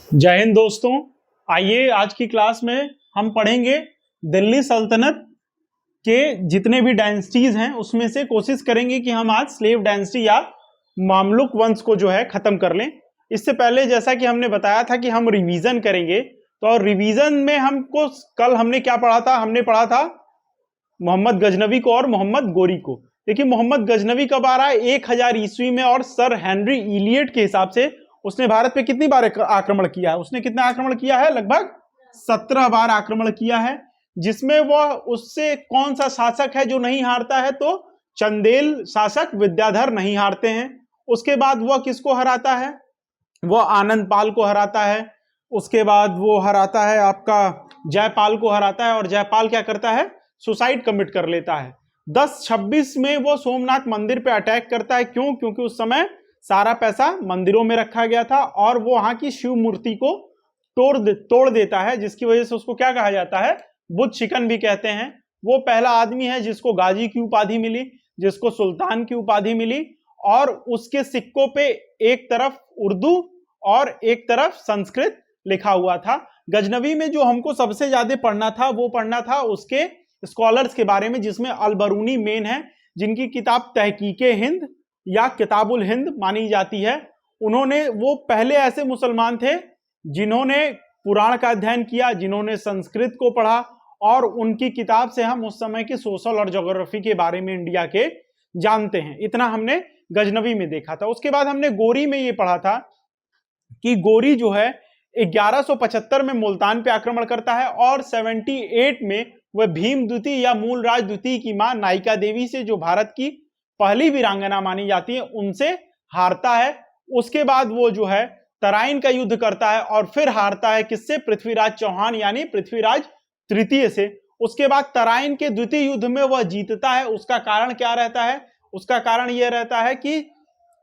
जय हिंद दोस्तों। आइए आज की क्लास में हम पढ़ेंगे दिल्ली सल्तनत के जितने भी डायनेस्टीज हैं उसमें से कोशिश करेंगे कि हम आज स्लेव डायनेस्टी या मामलुक वंश को जो है खत्म कर लें। इससे पहले जैसा कि हमने बताया था कि हम रिवीजन करेंगे, तो रिवीजन में हमको कल हमने क्या पढ़ा था? हमने पढ़ा था मोहम्मद गजनवी को और मोहम्मद गोरी को। देखिए मोहम्मद गजनवी कब आ रहा है? 1000 ईस्वी में, और सर हेनरी इलियट के हिसाब से उसने भारत पे कितनी बार आक्रमण किया है? उसने कितना आक्रमण किया है? लगभग 17 बार आक्रमण किया है, जिसमें वह उससे कौन सा शासक है जो नहीं हारता है? तो चंदेल शासक विद्याधर नहीं हारते हैं। उसके बाद वह किसको हराता है? वह आनंद पाल को हराता है। उसके बाद वो हराता है आपका जयपाल को हराता है, और जयपाल क्या करता है? सुसाइड कमिट कर लेता है। 1026 में वो सोमनाथ मंदिर पे अटैक करता है। क्यों? क्योंकि उस समय सारा पैसा मंदिरों में रखा गया था और वो वहां की शिव मूर्ति को तोड़ देता है, जिसकी वजह से उसको क्या कहा जाता है? बुद्ध शिकन भी कहते हैं। वो पहला आदमी है जिसको गाजी की उपाधि मिली, जिसको सुल्तान की उपाधि मिली, और उसके सिक्कों पे एक तरफ उर्दू और एक तरफ संस्कृत लिखा हुआ था। गजनवी में जो हमको सबसे ज्यादा पढ़ना था वो पढ़ना था उसके स्कॉलर्स के बारे में, जिसमें अलबरूनी मेन है, जिनकी किताब तहकीके हिंद या किताबुल हिंद मानी जाती है। वो पहले ऐसे मुसलमान थे जिन्होंने पुराण का अध्ययन किया, जिन्होंने संस्कृत को पढ़ा, और उनकी किताब से हम उस समय के सोशल और ज्योग्राफी के बारे में इंडिया के जानते हैं। इतना हमने गजनवी में देखा था। उसके बाद हमने गोरी में ये पढ़ा था कि गोरी जो है 1175 में मुल्तान पे आक्रमण करता है, और 78 में वह भीम द्वितीय या मूलराज द्वितीय की मां नायिका देवी से, जो भारत की पहली वीरांगना मानी जाती है, उनसे हारता है। उसके बाद वो जो है तराइन का युद्ध करता है और फिर हारता है किससे? पृथ्वीराज चौहान यानी पृथ्वीराज तृतीय से। उसके बाद तराइन के द्वितीय युद्ध में वह जीतता है। उसका कारण क्या रहता है? उसका कारण यह रहता है कि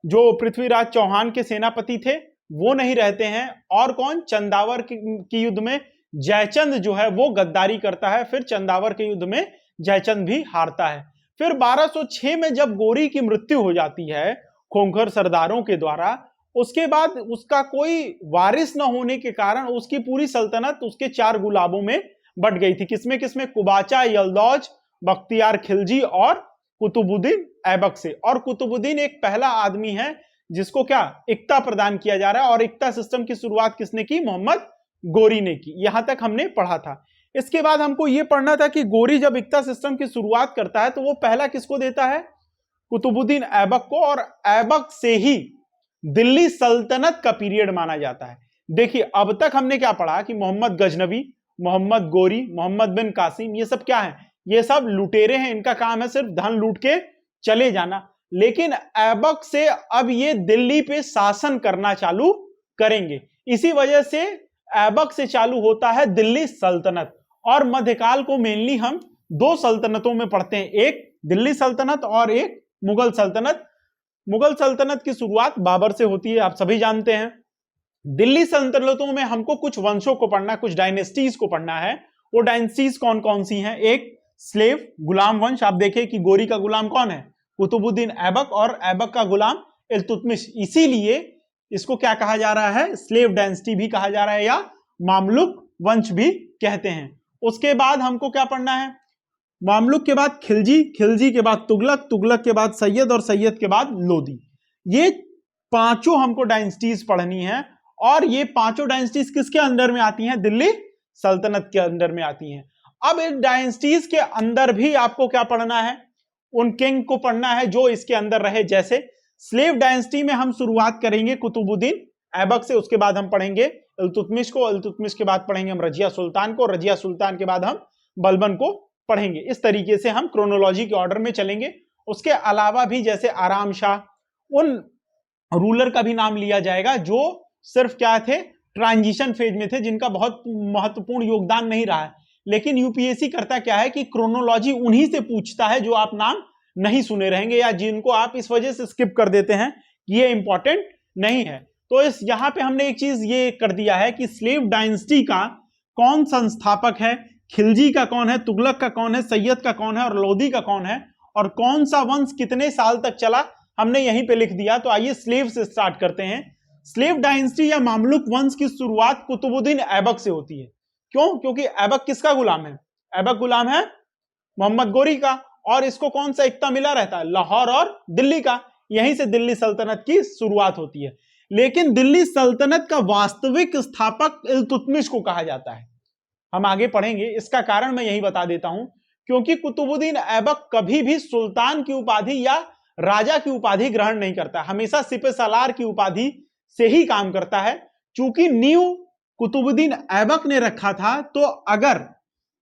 जो पृथ्वीराज चौहान के सेनापति थे वो नहीं रहते हैं, और कौन? चंदावर की युद्ध में जयचंद जो है वो गद्दारी करता है। फिर चंदावर के युद्ध में जयचंद भी हारता है। फिर 1206 में जब गोरी की मृत्यु हो जाती है खोखर सरदारों के द्वारा, उसके बाद उसका कोई वारिस न होने के कारण उसकी पूरी सल्तनत उसके 4 गुलाबों में बट गई थी। किसमें किसमें? कुबाचा, यलदौज, बख्तियार खिलजी और कुतुबुद्दीन ऐबक से। और कुतुबुद्दीन एक पहला आदमी है जिसको क्या इक्ता प्रदान किया जा रहा है, और इक्ता सिस्टम की शुरुआत किसने की? मोहम्मद गोरी ने की। यहां तक हमने पढ़ा था। इसके बाद हमको यह पढ़ना था कि गोरी जब इक्ता सिस्टम की शुरुआत करता है तो वो पहला किसको देता है? कुतुबुद्दीन ऐबक को, और ऐबक से ही दिल्ली सल्तनत का पीरियड माना जाता है। देखिए अब तक हमने क्या पढ़ा कि मोहम्मद गजनवी, मोहम्मद गोरी, मोहम्मद बिन कासिम, ये सब क्या है? ये सब लुटेरे हैं। इनका काम है सिर्फ धन लूट के चले जाना। लेकिन ऐबक से अब ये दिल्ली पे शासन करना चालू करेंगे। इसी वजह से ऐबक से चालू होता है दिल्ली सल्तनत। और मध्यकाल को मेनली हम 2 सल्तनतों में पढ़ते हैं, एक दिल्ली सल्तनत और एक मुगल सल्तनत। मुगल सल्तनत की शुरुआत बाबर से होती है, आप सभी जानते हैं। दिल्ली सल्तनतों में हमको कुछ वंशों को पढ़ना, कुछ डायनेस्टीज को पढ़ना है। वो डायनेस्टीज कौन कौन सी हैं? एक स्लेव गुलाम वंश। आप देखें कि गोरी का गुलाम कौन है? कुतुबुद्दीन ऐबक, और ऐबक का गुलाम इल्तुतमिश। इसीलिए इसको क्या कहा जा रहा है? स्लेव डायनेस्टी भी कहा जा रहा है, या मामलुक वंश भी कहते हैं। उसके बाद हमको क्या पढ़ना है? मामलुक के बाद खिलजी, खिलजी के बाद तुगलक, तुगलक के बाद सैयद, और सैयद के बाद लोदी। ये 5 हमको डायनेस्टीज पढ़नी है। और ये 5 डायनेस्टीज किसके अंदर में आती हैं? दिल्ली सल्तनत के अंदर में आती हैं। अब इन डायनेस्टीज के अंदर भी आपको क्या पढ़ना है? उन किंग को पढ़ना है जो इसके अंदर रहे। जैसे स्लेव डायनेस्टी में हम शुरुआत करेंगे कुतुबुद्दीन ऐबक से, उसके बाद हम पढ़ेंगे इल्तुतमिश को, इल्तुतमिश के बाद पढ़ेंगे हम रजिया सुल्तान को, रजिया सुल्तान के बाद हम बलबन को पढ़ेंगे। इस तरीके से हम क्रोनोलॉजी के ऑर्डर में चलेंगे। उसके अलावा भी जैसे आराम शाह, उन रूलर का भी नाम लिया जाएगा जो सिर्फ क्या थे? ट्रांजिशन फेज में थे, जिनका बहुत महत्वपूर्ण योगदान नहीं रहा है। लेकिन यूपीएससी करता क्या है कि क्रोनोलॉजी उन्हीं से पूछता है जो आप नाम नहीं सुने रहेंगे, या जिनको आप इस वजह से स्किप कर देते हैं कि ये इंपॉर्टेंट नहीं है। तो इस यहां पे हमने एक चीज ये कर दिया है कि स्लेव डायनेस्टी का कौन संस्थापक है, खिलजी का कौन है, तुगलक का कौन है, सैयद का कौन है, और लोदी का कौन है, और कौन सा वंश कितने साल तक चला, हमने यहीं पे लिख दिया। तो आइए स्लेव से स्टार्ट करते हैं। स्लेव डायनेस्टी या मामलुक वंश की शुरुआत कुतुबुद्दीन ऐबक से होती है। क्यों? क्योंकि ऐबक किसका गुलाम है? ऐबक गुलाम है मोहम्मद गोरी का, और इसको कौन सा इक्ता मिला रहता है? लाहौर और दिल्ली का। यहीं से दिल्ली सल्तनत की शुरुआत होती है। लेकिन दिल्ली सल्तनत का वास्तविक स्थापक इल्तुतमिश को कहा जाता है। हम आगे पढ़ेंगे, इसका कारण मैं यही बता देता हूं, क्योंकि कुतुबुद्दीन ऐबक कभी भी सुल्तान की उपाधि या राजा की उपाधि ग्रहण नहीं करता, हमेशा सिपह सालार की उपाधि से ही काम करता है। चूंकि नींव कुतुबुद्दीन ऐबक ने रखा था, तो अगर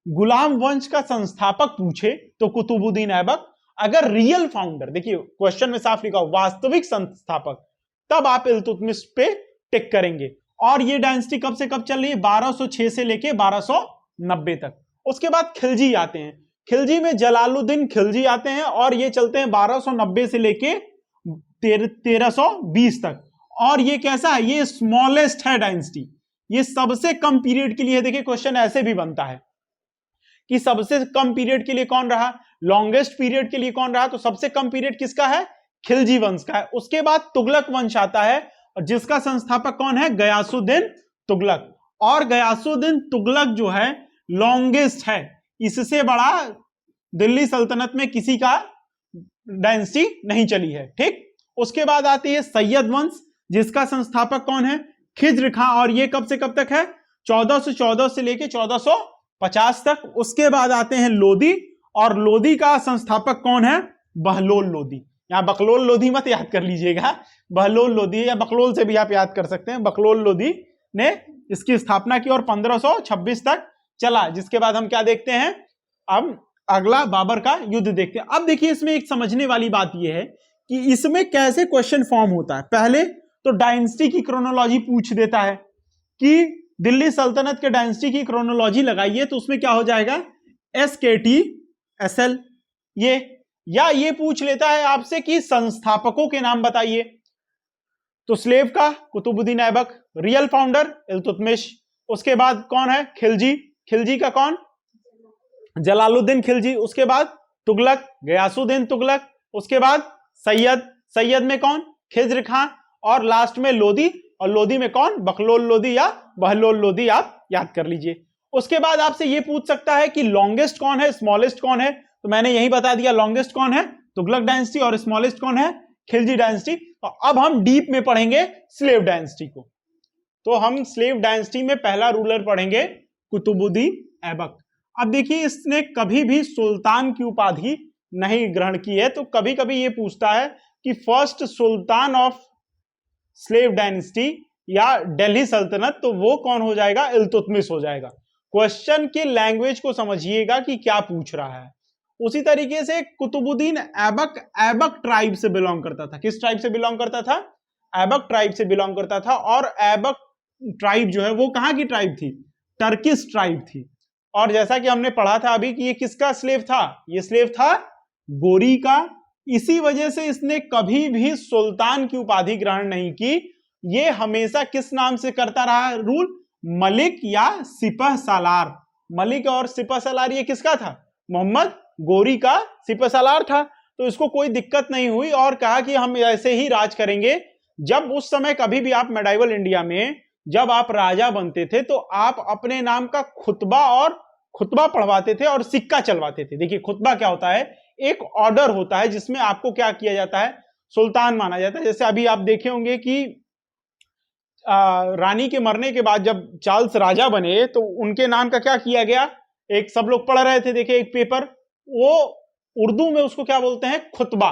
गुलाम वंश का संस्थापक पूछे तो कुतुबुद्दीन ऐबक, अगर रियल फाउंडर, देखिए क्वेश्चन में साफ लिखा वास्तविक संस्थापक, तब आप इल्तुतमिश पे टिक करेंगे। और ये डायनेस्टी कब से कब चल रही है? 1206 से लेके 1290 तक। उसके बाद खिलजी आते हैं, खिलजी में जलालुद्दीन खिलजी आते हैं, और ये चलते हैं 1290 से लेके 1320 तक। और ये कैसा है? ये स्मॉलेस्ट है डायनेस्टी, ये सबसे कम पीरियड के लिए। देखिए क्वेश्चन ऐसे भी बनता है कि सबसे कम पीरियड के लिए कौन रहा, लॉन्गेस्ट पीरियड के लिए कौन रहा? तो सबसे कम पीरियड किसका है? खिलजी वंश का है। उसके बाद तुगलक वंश आता है, और जिसका संस्थापक कौन है? गयासुद्दीन तुगलक। और गयासुद्दीन तुगलक जो है लॉन्गेस्ट है, इससे बड़ा दिल्ली सल्तनत में किसी का डायनेस्टी नहीं चली है। ठीक, उसके बाद आती है सैयद वंश, जिसका संस्थापक कौन है? खिज्र खां, और ये कब से कब तक है? 1414 से लेके 1450 तक। उसके बाद आते हैं लोदी, और लोदी का संस्थापक कौन है? बहलोल लोदी। यहां बकलोल लोदी मत याद कर लीजिएगा, बहलोल लोदी, या बकलोल से भी आप याद कर सकते हैं। बकलोल लोदी ने इसकी स्थापना की और 1526 तक चला। जिसके बाद हम क्या देखते हैं? अब अगला बाबर का युद्ध देखते हैं। अब देखिए इसमें एक समझने वाली बात यह है कि इसमें कैसे क्वेश्चन फॉर्म होता है। पहले तो डायनेस्टी की क्रोनोलॉजी पूछ देता है कि दिल्ली सल्तनत के डायनेस्टी की क्रोनोलॉजी लगाइए, तो उसमें क्या हो जाएगा? SKTSL ये, या ये पूछ लेता है आपसे कि संस्थापकों के नाम बताइए। तो स्लेव का कुतुबुद्दीन ऐबक, रियल फाउंडर इल्तुतमिश। उसके बाद कौन है? खिलजी, खिलजी का कौन? जलालुद्दीन खिलजी। उसके बाद तुगलक, गयासुद्दीन तुगलक। उसके बाद सैयद, सैयद में कौन? खिज्र खां। और लास्ट में लोदी, और लोदी में कौन? बकलोल लोदी या बहलोल लोदी, आप याद कर लीजिए। उसके बाद आपसे यह पूछ सकता है कि लॉन्गेस्ट कौन है, स्मॉलेस्ट कौन है? तो मैंने यही बता दिया, लॉन्गेस्ट कौन है? तुगलक डायनेस्टी, और स्मॉलेस्ट कौन है? खिलजी डायनेस्टी। तो अब हम डीप में पढ़ेंगे स्लेव डायनेस्टी को। तो हम स्लेव डायनेस्टी में पहला रूलर पढ़ेंगे कुतुबुद्दीन ऐबक। अब देखिए इसने कभी भी सुल्तान की उपाधि नहीं ग्रहण की है, तो कभी कभी ये पूछता है कि first sultan of slave dynasty या दिल्ली सल्तनत, तो वो कौन हो जाएगा? इल्तुतमिश हो जाएगा। क्वेश्चन के लैंग्वेज को समझिएगा कि क्या पूछ रहा है। उसी तरीके से कुतुबुद्दीन ऐबक ऐबक ट्राइब से बिलोंग करता था। किस ट्राइब से बिलोंग करता था? ऐबक ट्राइब से बिलोंग करता था। और ऐबक ट्राइब जो है वो कहां की ट्राइब थी? टर्किश ट्राइब थी। और जैसा कि हमने पढ़ा था अभी कि ये किसका स्लेव था? ये स्लेव था गोरी का। इसी वजह से इसने कभी भी सुल्तान की उपाधि ग्रहण नहीं की। ये हमेशा किस नाम से करता रहा रूल? मलिक या सिपह सालार। मलिक और सिपह सालार ये किसका था? मोहम्मद गोरी का सिपह सालार था। तो इसको कोई दिक्कत नहीं हुई और कहा कि हम ऐसे ही राज करेंगे। जब उस समय कभी भी आप मेडाइवल इंडिया में जब आप राजा बनते थे तो आप अपने नाम का खुतबा पढ़वाते थे और सिक्का चलवाते थे। देखिए खुतबा क्या होता है? एक ऑर्डर होता है जिसमें आपको क्या किया जाता है? सुल्तान माना जाता है। जैसे अभी आप देखे होंगे कि रानी के मरने के बाद जब चार्ल्स राजा बने तो उनके नाम का क्या किया गया? एक सब लोग पढ़ रहे थे, देखिए एक पेपर, वो उर्दू में उसको क्या बोलते हैं? खुतबा।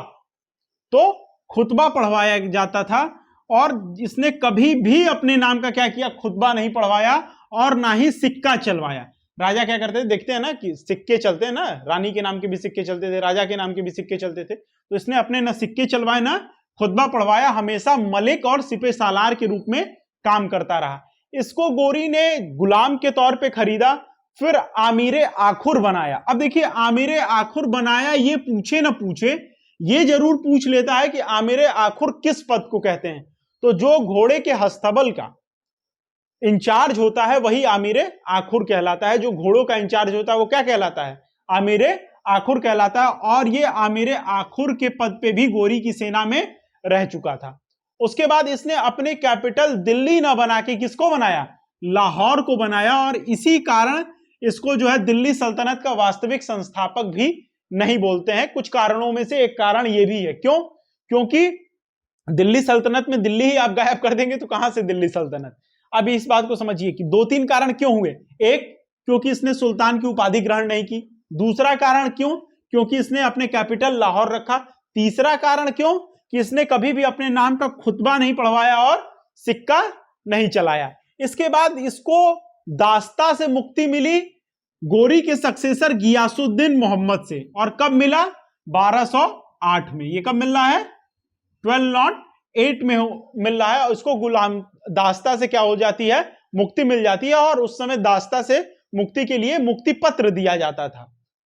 तो खुतबा पढ़वाया जाता था और इसने कभी भी अपने नाम का क्या किया? खुतबा नहीं पढ़वाया और ना ही सिक्का चलवाया। राजा क्या करते थे? देखते हैं ना कि सिक्के चलते हैं ना, रानी के नाम के भी सिक्के चलते थे, राजा के नाम के भी सिक्के चलते थे। तो इसने अपने ना सिक्के चलवाए ना खुतबा पढ़वाया, हमेशा मलिक और सिपह सालार के रूप में काम करता रहा। इसको गोरी ने गुलाम के तौर पे खरीदा, फिर आमीर आखुर बनाया। अब देखिए आमीर आखुर बनाया, ये पूछे ना पूछे, ये जरूर पूछ लेता है कि आमीर आखुर किस पद को कहते हैं। तो जो घोड़े के हस्तबल का इंचार्ज होता है वही आमीर आखुर कहलाता है। जो घोड़ों का इंचार्ज होता है वो क्या कहलाता है? आमीर आखुर कहलाता है। और ये आमीर आखुर के पद पे भी गोरी की सेना में रह चुका था। उसके बाद इसने अपने कैपिटल दिल्ली ना बना के किसको बनाया, लाहौर को बनाया, और इसी कारण इसको जो है दिल्ली सल्तनत का वास्तविक संस्थापक भी नहीं बोलते हैं। कुछ कारणों में से एक कारण यह भी है, क्यों, क्योंकि दिल्ली सल्तनत में दिल्ली ही आप गायब कर देंगे तो कहां से दिल्ली सल्तनत। अभी इस बात को समझिए कि 2-3 कारण क्यों हुए। एक, क्योंकि इसने सुल्तान की उपाधि ग्रहण नहीं की। दूसरा कारण क्यों, क्योंकि इसने अपने कैपिटल लाहौर रखा। तीसरा कारण क्यों, कि इसने कभी भी अपने नाम का खुतबा नहीं पढ़वाया और सिक्का नहीं चलाया। इसके बाद इसको दास्ता से मुक्ति मिली गोरी के सक्सेसर गियासुद्दीन मोहम्मद से, और कब मिला, 1208 में। ये कब मिल रहा है, 1208 में मिल रहा है। उसको गुलाम दास्ता से क्या हो जाती है, मुक्ति मिल जाती है, और उस समय दास्ता से मुक्ति के लिए मुक्ति पत्र दिया जाता था।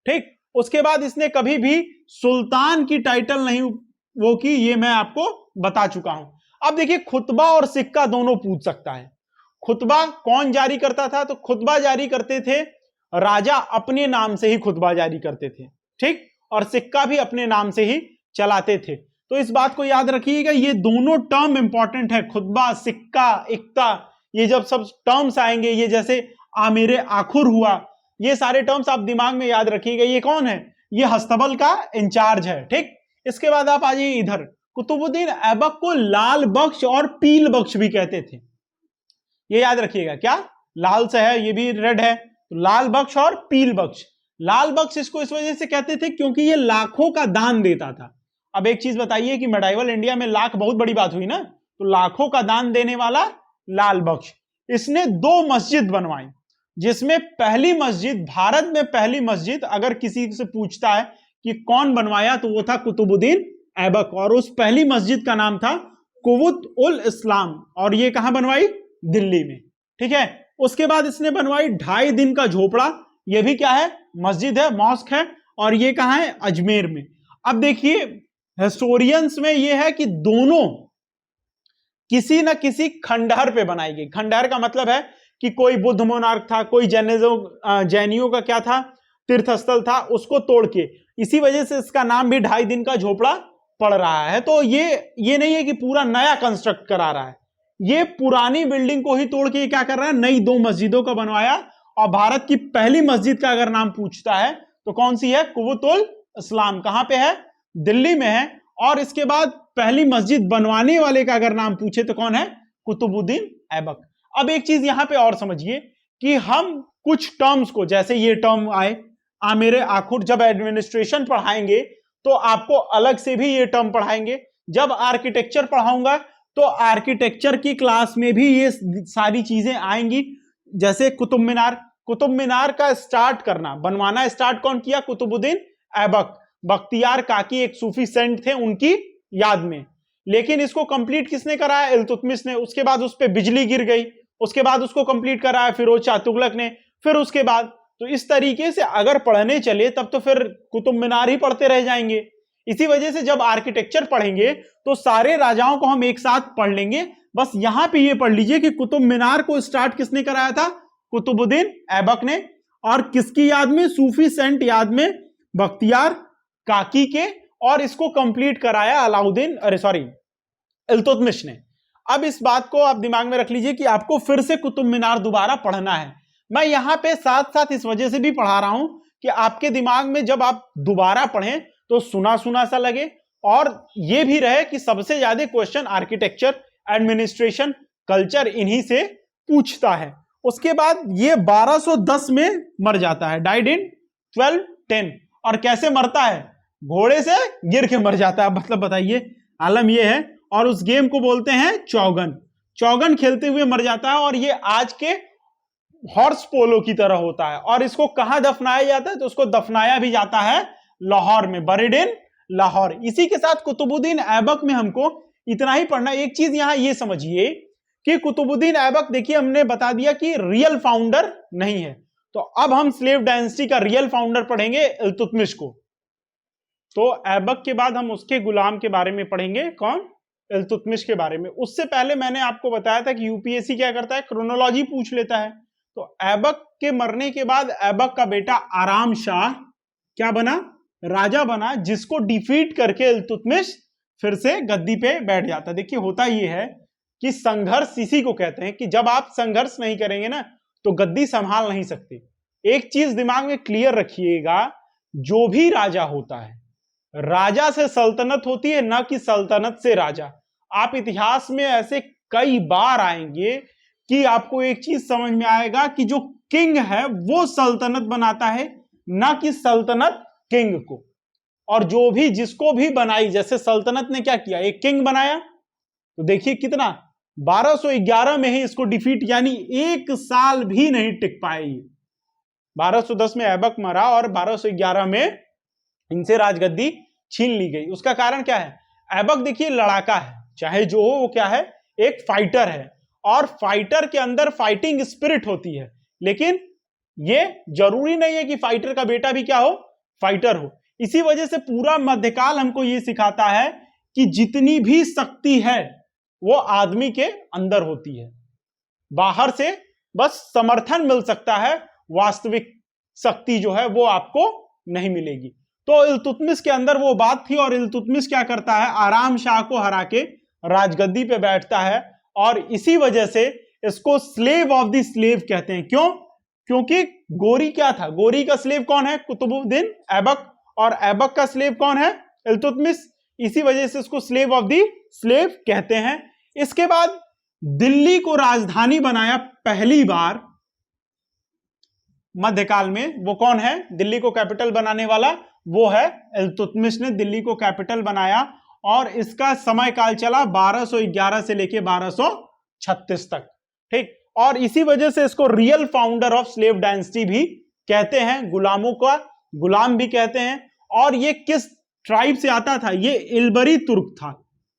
ठीक, उसके बाद इसने कभी भी सुल्तान की टाइटल नहीं वो की, ये मैं आपको बता चुका हूं। अब देखिए, खुतबा और सिक्का दोनों पूछ सकता है। खुतबा कौन जारी करता था, तो खुतबा जारी करते थे राजा, अपने नाम से ही खुतबा जारी करते थे। ठीक, और सिक्का भी अपने नाम से ही चलाते थे। तो इस बात को याद रखिएगा, ये दोनों टर्म इंपॉर्टेंट है, खुतबा, सिक्का, इक्ता। ये जब सब टर्म्स आएंगे, ये जैसे आमिर आखुर हुआ, ये सारे टर्म्स आप दिमाग में याद रखिएगा। ये कौन है, ये हस्तबल का इंचार्ज है। ठीक, इसके बाद आप आ जाइए इधर। कुतुबुद्दीन ऐबक को लाल बख्श और पील बख्श भी कहते थे, ये याद रखिएगा। क्या, लाल से है, ये भी रेड है, तो लाल बख्श और पील बख्श। लाल बख्श इसको इस वजह से कहते थे क्योंकि ये लाखों का दान देता था। अब एक चीज बताइए कि मेडाइवल इंडिया में लाख बहुत बड़ी बात हुई ना, तो लाखों का दान देने वाला लाल बख्श। इसने 2 मस्जिद बनवाई, जिसमें पहली मस्जिद, भारत में पहली मस्जिद, अगर किसी से पूछता है कि कौन बनवाया, तो वो था कुतुबुद्दीन ऐबक, और उस पहली मस्जिद का नाम था कुवुत उल इस्लाम, और ये कहां बनवाई, दिल्ली में। ठीक है, उसके बाद इसने बनवाई 2.5 दिन का झोपड़ा, ये भी क्या है, मस्जिद है, मॉस्क है, और ये कहां है, अजमेर में। अब देखिए, हिस्टोरियंस में यह है कि दोनों किसी न किसी खंडहर पे बनाई गई। खंडहर का मतलब है कि कोई बुद्ध मोनार्क था, कोई जैनियों का क्या था, तीर्थस्थल था, उसको तोड़ के, इसी वजह से इसका नाम भी 2.5 दिन का झोपड़ा पड़ रहा है। तो ये नहीं है कि पूरा नया कंस्ट्रक्ट करा रहा है, ये पुरानी बिल्डिंग को ही तोड़ के क्या कर रहा है, नई 2 मस्जिदों का बनवाया। और भारत की पहली मस्जिद का अगर नाम पूछता है तो कौन सी है, कुवुत उल इस्लाम, कहां पे है, दिल्ली में है। और इसके बाद पहली मस्जिद बनवाने वाले का अगर नाम पूछे तो कौन है, कुतुबुद्दीन ऐबक। अब एक चीज यहां पे और समझिए कि हम कुछ टर्म्स को, जैसे ये टर्म आए आमिर आखुर, जब एडमिनिस्ट्रेशन पढ़ाएंगे तो आपको अलग से भी ये टर्म पढ़ाएंगे। जब आर्किटेक्चर पढ़ाऊंगा तो आर्किटेक्चर की क्लास में भी ये सारी चीजें आएंगी। जैसे कुतुब मीनार, कुतुब मीनार का स्टार्ट करना, बनवाना स्टार्ट कौन किया, कुतुबुद्दीन ऐबक। बख्तियार काकी एक सूफी सेंट थे, उनकी याद में। लेकिन इसको कंप्लीट किसने कराया, इल्तुतमिश ने। उसके बाद उस पर बिजली गिर गई, उसके बाद उसको कंप्लीट कराया फिरोज शाह तुगलक ने, फिर उसके बाद। तो इस तरीके से अगर पढ़ने चले तब तो फिर कुतुब मीनार ही पढ़ते रह जाएंगे। इसी वजह से जब आर्किटेक्चर पढ़ेंगे तो सारे राजाओं को हम एक साथ पढ़ लेंगे। बस यहां पे ये पढ़ लीजिए कि कुतुब मीनार को स्टार्ट किसने कराया था, कुतुबुद्दीन ऐबक ने। और किसकी याद में, सूफी सेंट याद में, बख्तियार काकी के। और इसको कंप्लीट कराया अलाउद्दीन, इल्तुतमिश ने। अब इस बात को आप दिमाग में रख लीजिए कि आपको फिर से कुतुब मीनार दोबारा पढ़ना है। मैं यहां पे साथ साथ इस वजह से भी पढ़ा रहा हूं कि आपके दिमाग में जब आप दोबारा पढ़ें तो सुना सुना सा लगे, और यह भी रहे कि सबसे ज्यादा क्वेश्चन आर्किटेक्चर, एडमिनिस्ट्रेशन, कल्चर इन्हीं से पूछता है। उसके बाद ये 1210 में मर जाता है, डाइड इन 1210। और कैसे मरता है, घोड़े से गिर के मर जाता है। मतलब बताइए, आलम यह है। और उस गेम को बोलते हैं चौगन। चौगन खेलते हुए मर जाता है, और ये आज के हॉर्स पोलो की तरह होता है। और इसको कहां दफनाया जाता है, तो उसको दफनाया भी जाता है लाहौर में, बरीड इन लाहौर। इसी के साथ कुतुबुद्दीन ऐबक में हमको इतना ही पढ़ना। एक चीज यहां ये समझिए कि कुतुबुद्दीन ऐबक, देखिए हमने बता दिया कि रियल फाउंडर नहीं है। तो अब हम स्लेव डायनेस्टी का रियल फाउंडर पढ़ेंगे, इल्तुतमिश को। तो ऐबक के बाद हम उसके गुलाम के बारे में पढ़ेंगे, कौन, इल्तुतमिश के बारे में। उससे पहले मैंने आपको बताया था कि यूपीएससी क्या करता है, क्रोनोलॉजी पूछ लेता है। तो ऐबक के मरने के बाद ऐबक का बेटा आराम शाह क्या बना, राजा बना, जिसको डिफीट करके इल्तुतमिश फिर से गद्दी पे बैठ जाता है। देखिए होता ये है कि संघर्ष इसी को कहते हैं कि जब आप संघर्ष नहीं करेंगे ना तो गद्दी संभाल नहीं सकते। एक चीज दिमाग में क्लियर रखिएगा, जो भी राजा होता है, राजा से सल्तनत होती है, ना कि सल्तनत से राजा। आप इतिहास में ऐसे कई बार आएंगे कि आपको एक चीज समझ में आएगा कि जो किंग है वो सल्तनत बनाता है, ना कि सल्तनत किंग को। और जो भी जिसको भी बनाई, जैसे सल्तनत ने क्या किया, एक किंग बनाया, तो देखिए कितना 1211 में ही इसको डिफीट, यानी एक साल भी नहीं टिक पाए। 1210 में ऐबक मरा और 1211 में इनसे राजगद्दी छीन ली गई। उसका कारण क्या है, ऐबक देखिए लड़ाका है, चाहे जो हो वो क्या है, एक फाइटर है, और फाइटर के अंदर फाइटिंग स्पिरिट होती है। लेकिन ये जरूरी नहीं है कि फाइटर का बेटा भी क्या हो, फाइटर हो। इसी वजह से पूरा मध्यकाल हमको ये सिखाता है कि जितनी भी शक्ति है वो आदमी के अंदर होती है, बाहर से बस समर्थन मिल सकता है, वास्तविक शक्ति जो है वो आपको नहीं मिलेगी। तो इल्तुतमिश के अंदर वो बात थी, और इल्तुतमिश क्या करता है, आराम शाह को हरा के राजगद्दी पे बैठता है, और इसी वजह से इसको स्लेव ऑफ द स्लेव कहते हैं। क्यों? क्योंकि गोरी क्या था, गोरी का स्लेव कौन है, कुतुबुद्दीन ऐबक, और ऐबक का स्लेव कौन है, इल्तुतमिश। इसी वजह से इसको स्लेव ऑफ द स्लेव कहते हैं। इसके बाद दिल्ली को राजधानी बनाया पहली बार मध्यकाल में, वो कौन है, दिल्ली को कैपिटल बनाने वाला, वो है इल्तुतमिश ने दिल्ली को कैपिटल बनाया, और इसका समय काल चला 1211 से लेके 1236 तक। ठीक, और इसी वजह से इसको real founder of slave dynasty भी कहते हैं, गुलामों का गुलाम भी कहते हैं। और ये किस ट्राइब से आता था, ये इल्बरी तुर्क था।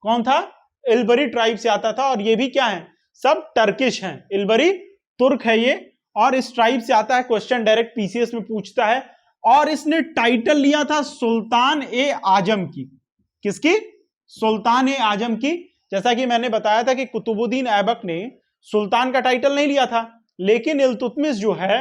कौन था, इल्बरी ट्राइब से आता था, और ये भी क्या है, सब टर्किश हैं, इल्बरी तुर्क है ये, और इस ट्राइब से आता है। क्वेश्चन डायरेक्ट पीसीएस में पूछता है। और इसने टाइटल लिया था सुल्तान ए आजम की। किसकी, सुल्तान ए आजम की। जैसा कि मैंने बताया था कि कुतुबुद्दीन ऐबक ने सुल्तान का टाइटल नहीं लिया था, लेकिन इल्तुतमिश जो है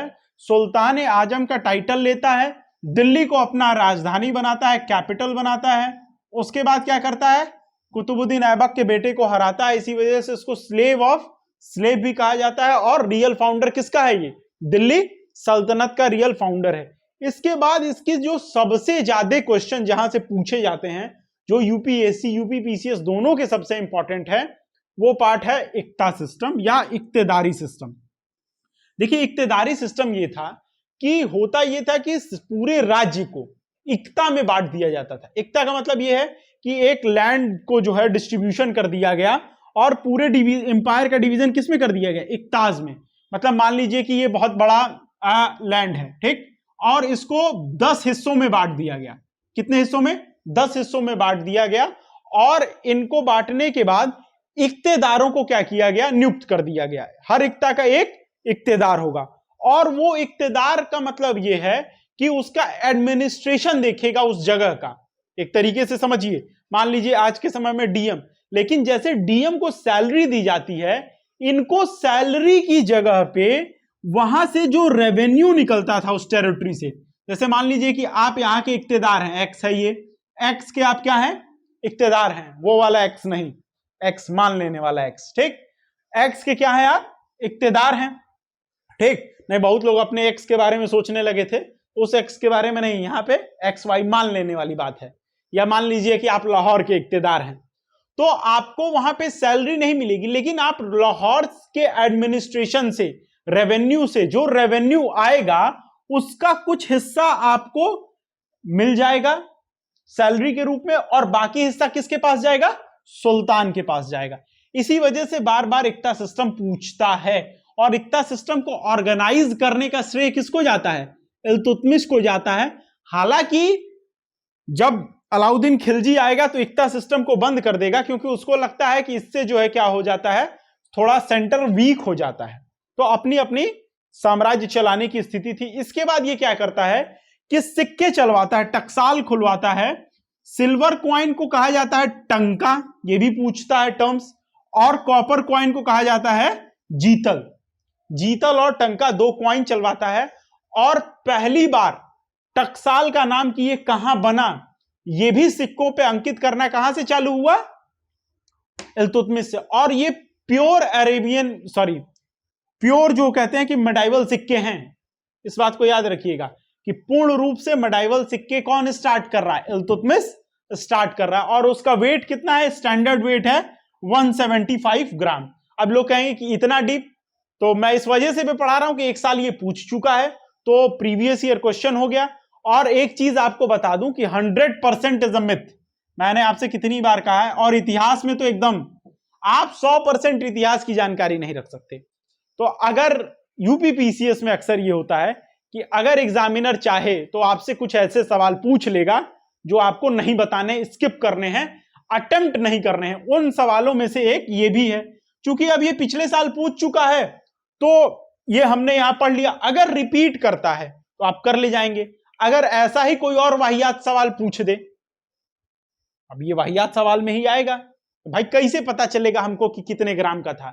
सुल्तान ए आजम का टाइटल लेता है, दिल्ली को अपना राजधानी बनाता है, कैपिटल बनाता है। उसके बाद क्या करता है, कुतुबुद्दीन ऐबक के बेटे को हराता है। इसी वजह से इसको स्लेव ऑफ स्लेव भी कहा जाता है। और रियल फाउंडर किसका है, ये दिल्ली सल्तनत का रियल फाउंडर है। इसके बाद इसकी जो सबसे ज्यादा क्वेश्चन जहां से पूछे जाते हैं, जो यूपीएससी यूपीपीसीएस दोनों के सबसे इंपॉर्टेंट है, वो पार्ट है इक्ता सिस्टम या इक्तेदारी सिस्टम। देखिए इक्तेदारी सिस्टम ये था कि होता ये था कि पूरे राज्य को इक्ता में बांट दिया जाता था। इक्ता का मतलब ये है कि एक लैंड को जो है डिस्ट्रीब्यूशन कर दिया गया, और पूरे एम्पायर का डिवीजन किस में कर दिया गया, इक्ताज में। मतलब मान लीजिए कि ये बहुत बड़ा लैंड है, ठीक, और इसको 10 हिस्सों में बांट दिया गया। कितने हिस्सों में, 10 हिस्सों में बांट दिया गया। और इनको बांटने के बाद इक्तेदारों को क्या किया गया, नियुक्त कर दिया गया। हर इक्ता का एक इक्तेदार होगा, और वो इक्तेदार का मतलब ये है कि उसका एडमिनिस्ट्रेशन देखेगा उस जगह का। एक तरीके से समझिए, मान लीजिए आज के समय में डीएम, लेकिन जैसे डीएम को सैलरी दी जाती है, इनको सैलरी की जगह पे वहां से जो रेवेन्यू निकलता था उस टेरिटरी से, जैसे मान लीजिए कि आप यहाँ के इक्तेदार हैं, एक्स है, ये एक्स के आप क्या हैं, इक्तेदार हैं, वो वाला एक्स नहीं, एक्स मान लेने वाला एक्स, ठीक, एक्स के क्या है आप, इक्तेदार हैं, ठीक। नहीं, बहुत लोग अपने एक्स के बारे में सोचने लगे थे, उस एक्स के बारे में नहीं, यहाँ पे एक्स वाई मान लेने वाली बात है। या मान लीजिए कि आप लाहौर के इक्तेदार हैं, तो आपको वहां पे सैलरी नहीं मिलेगी, लेकिन आप लाहौर के एडमिनिस्ट्रेशन से, रेवेन्यू से जो रेवेन्यू आएगा उसका कुछ हिस्सा आपको मिल जाएगा सैलरी के रूप में, और बाकी हिस्सा किसके पास जाएगा, सुल्तान के पास जाएगा। इसी वजह से बार बार इक्ता सिस्टम पूछता है, और इक्ता सिस्टम को ऑर्गेनाइज करने का श्रेय किसको जाता है, इल्तुतमिश को जाता है। हालांकि जब अलाउद्दीन खिलजी आएगा तो इक्ता सिस्टम को बंद कर देगा, क्योंकि उसको लगता है कि इससे जो है क्या हो जाता है, थोड़ा सेंटर वीक हो जाता है, तो अपनी अपनी साम्राज्य चलाने की स्थिति थी। इसके बाद ये क्या करता है कि सिक्के चलवाता है, टकसाल खुलवाता है। सिल्वर कॉइन को कहा जाता है टंका, ये भी पूछता है टर्म्स, और कॉपर कॉइन को कहा जाता है जीतल। जीतल और टंका 2 कॉइन चलवाता है। और पहली बार टकसाल का नाम कि ये कहां बना, ये भी सिक्कों पे अंकित करना कहां से चालू हुआ? इल्तुतमिश से। और ये प्योर जो कहते हैं कि मेडाइवल सिक्के हैं, इस बात को याद रखिएगा कि पूर्ण रूप से मेडाइवल सिक्के कौन स्टार्ट कर रहा है? इल्तुतमिश स्टार्ट कर रहा है। और उसका वेट कितना है? स्टैंडर्ड वेट है 175 ग्राम। अब लोग कहेंगे कि इतना डीप, तो मैं इस वजह से भी पढ़ा रहा हूं कि एक साल ये पूछ चुका है, तो प्रीवियस ईयर क्वेश्चन हो गया। और एक चीज आपको बता दूं कि 100% इज अ मिथ। मैंने आपसे कितनी बार कहा है, और इतिहास में तो एकदम आप 100% इतिहास की जानकारी नहीं रख सकते। तो अगर यूपीपीसीएस में अक्सर ये होता है कि अगर एग्जामिनर चाहे तो आपसे कुछ ऐसे सवाल पूछ लेगा जो आपको नहीं बताने, स्किप करने हैं, अटेम्प्ट नहीं करने हैं। उन सवालों में से एक ये भी है। चूंकि अब ये पिछले साल पूछ चुका है तो ये हमने यहां पढ़ लिया। अगर रिपीट करता है तो आप कर ले जाएंगे। अगर ऐसा ही कोई और वाहियात सवाल पूछ दे, अब ये वाहियात सवाल में ही आएगा, तो भाई कैसे पता चलेगा हमको कि कितने ग्राम का था?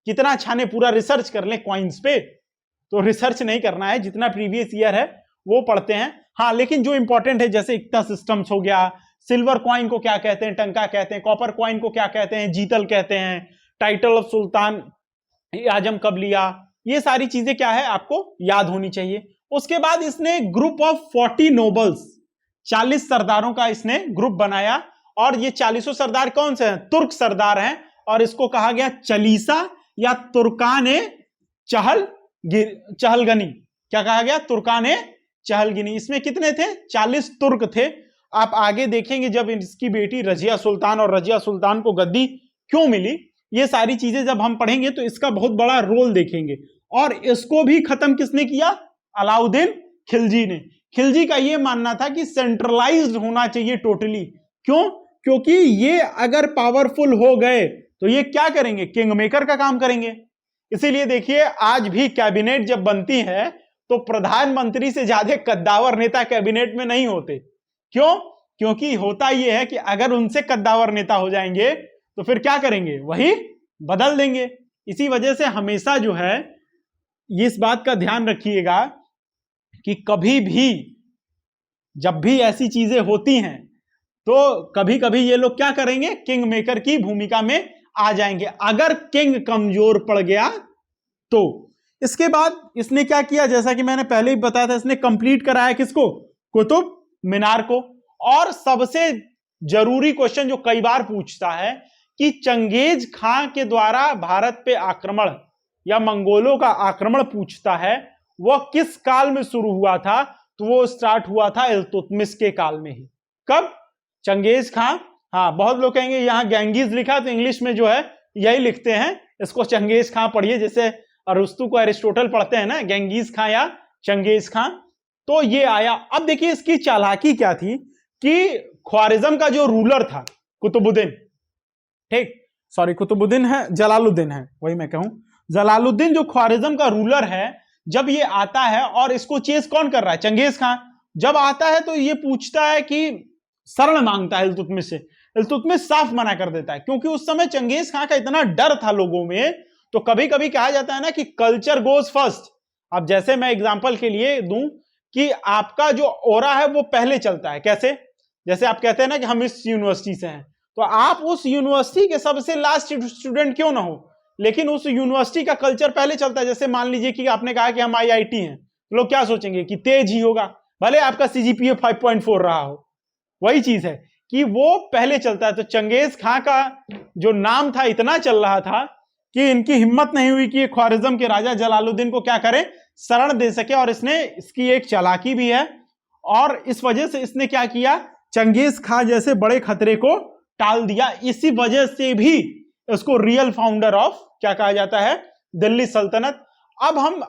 कितना अच्छा ने पूरा रिसर्च कर ले कॉइन्स पे, तो रिसर्च नहीं करना है, जितना प्रीवियस ईयर है वो पढ़ते हैं। हाँ, लेकिन जो इंपॉर्टेंट है जैसे इक्ता सिस्टम्स हो गया, सिल्वर कॉइन को क्या कहते हैं? टंका कहते हैं। कॉपर कॉइन को क्या कहते हैं? जीतल कहते हैं। टाइटल ऑफ सुल्तान आजम कब लिया? ये सारी चीजें क्या है आपको याद होनी चाहिए। उसके बाद इसने ग्रुप ऑफ 40 नोबल्स, 40 सरदारों का इसने ग्रुप बनाया। और ये 40 सरदार कौन से हैं? तुर्क सरदार हैं। और इसको कहा गया चलीसा या तुर्काने चहलगनी। क्या कहा गया? तुर्काने चहलगनी। इसमें कितने थे? 40 तुर्क थे। आप आगे देखेंगे जब इसकी बेटी रजिया सुल्तान, और रजिया सुल्तान को गद्दी क्यों मिली, ये सारी चीजें जब हम पढ़ेंगे तो इसका बहुत बड़ा रोल देखेंगे। और इसको भी खत्म किसने किया? अलाउद्दीन खिलजी ने। खिलजी का यह मानना था कि सेंट्रलाइज्ड होना चाहिए टोटली। क्यों? क्योंकि ये अगर पावरफुल हो गए तो ये क्या करेंगे? किंग मेकर का काम करेंगे। इसीलिए देखिए आज भी कैबिनेट जब बनती है तो प्रधानमंत्री से ज्यादा कद्दावर नेता कैबिनेट में नहीं होते। क्यों? क्योंकि होता यह है कि अगर उनसे कद्दावर नेता हो जाएंगे तो फिर क्या करेंगे? वही बदल देंगे। इसी वजह से हमेशा जो है इस बात का ध्यान रखिएगा कि कभी भी जब भी ऐसी चीजें होती हैं तो कभी कभी ये लोग क्या करेंगे? किंग मेकर की भूमिका में आ जाएंगे, अगर किंग कमजोर पड़ गया तो। इसके बाद इसने क्या किया? जैसा कि मैंने पहले ही बताया था, इसने कंप्लीट कराया किसको? कुतुब मीनार को। और सबसे जरूरी क्वेश्चन जो कई बार पूछता है कि चंगेज खां के द्वारा भारत पे आक्रमण या मंगोलों का आक्रमण पूछता है, वह किस काल में शुरू हुआ था? तो वो स्टार्ट हुआ था इल्तुतमिश के काल में ही। कब? चंगेज खां। हाँ, बहुत लोग कहेंगे यहां गेंगिस लिखा, तो इंग्लिश में जो है यही लिखते हैं, इसको चंगेज खां पढ़िए, जैसे अरस्तु को एरिस्टोटल पढ़ते हैं ना, गेंगिस खां या चंगेज खां। तो ये आया। अब देखिए इसकी चालाकी क्या थी कि ख्वारिज्म का जो रूलर था कुतुबुद्दीन, ठीक, सॉरी कुतुबुद्दीन है, जलालुद्दीन है, वही मैं कहूं, जलालुद्दीन जो ख्वारिज्म का रूलर है, जब ये आता है और इसको चेस कौन कर रहा है? चंगेज खां। जब आता है तो ये पूछता है कि शरण मांगता है इल्तुतमिश से। इल्तुतमिश साफ मना कर देता है, क्योंकि उस समय चंगेज खां का इतना डर था लोगों में। तो कभी कभी कहा जाता है ना कि कल्चर गोज फर्स्ट। अब जैसे मैं एग्जांपल के लिए दूं कि आपका जो ओरा है वो पहले चलता है। कैसे? जैसे आप कहते हैं ना कि हम इस यूनिवर्सिटी से हैं, तो आप उस यूनिवर्सिटी के सबसे लास्ट स्टूडेंट क्यों ना हो, लेकिन उस यूनिवर्सिटी का कल्चर पहले चलता है। जैसे मान लीजिए कि आपने कहा कि हम IIT हैं, लोग क्या सोचेंगे कि तेज ही होगा, भले आपका CGPA 5.4 रहा हो। वही चीज है कि वो पहले चलता है। तो चंगेज खां का जो नाम था इतना चल रहा था कि इनकी हिम्मत नहीं हुई कि ये ख्वारिज्म के राजा जलालुद्दीन को क्या करे? शरण दे सके। और इसने, इसकी एक चालाकी भी है, और इस वजह से इसने क्या किया? चंगेज खां जैसे बड़े खतरे को टाल दिया। इसी वजह से भी इसको रियल फाउंडर ऑफ क्या कहा जाता है? दिल्ली सल्तनत। अब हम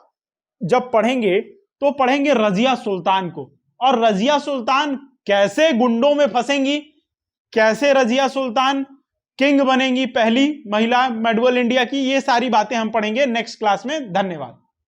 जब पढ़ेंगे तो पढ़ेंगे रजिया सुल्तान को, और रजिया सुल्तान कैसे गुंडों में फंसेंगी, कैसे रजिया सुल्तान किंग बनेंगी, पहली महिला मेडवल इंडिया की, ये सारी बातें हम पढ़ेंगे नेक्स्ट क्लास में। धन्यवाद।